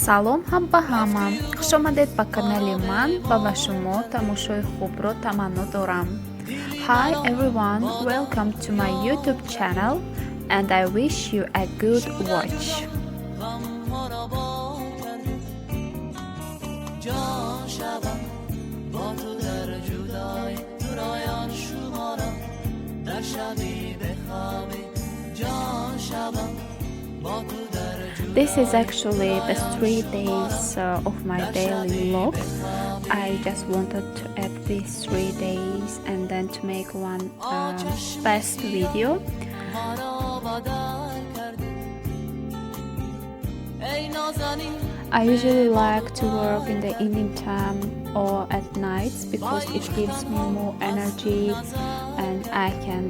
салом ҳамба ҳама, хушомадед ба канали ман ва ба шумо тамошои хубро таманно дорам. Hi everyone, welcome to my YouTube channel and I wish you a good watch. This is actually the 3 days of my daily vlog. I just wanted to add these 3 days and then to make one best video. I usually like to work in the evening time or at nights because it gives me more energy and I can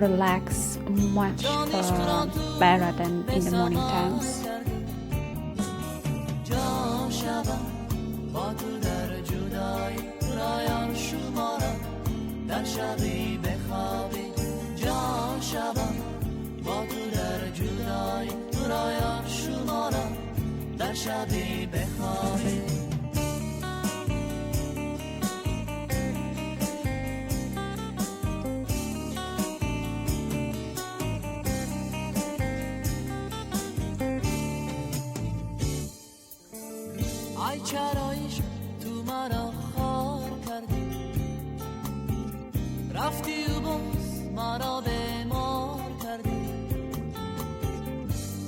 relax much better than in the morning times. ای چرایش تو مرا خار کردی رفتی و باز مرا بیمار کردی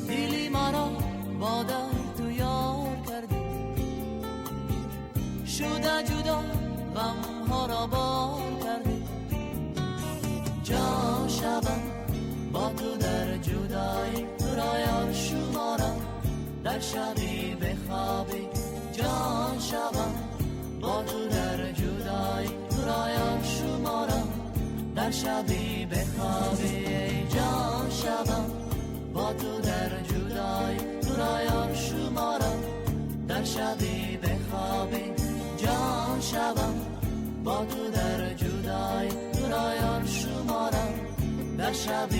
دیلی مرا با درد تو یار کردی شده جدا غم ها را بار کردی جان شبم با تو در جدایی تو را یار شمارم در شبی بخوابی جان شبم با تو در جدایی تو را یار شمارم در شبی بخوابی جان شبم با تو در جدایی تو را یار شمارم در شبی بخوابی جان شبم با تو در جدایی تو را یار شمارم در شبی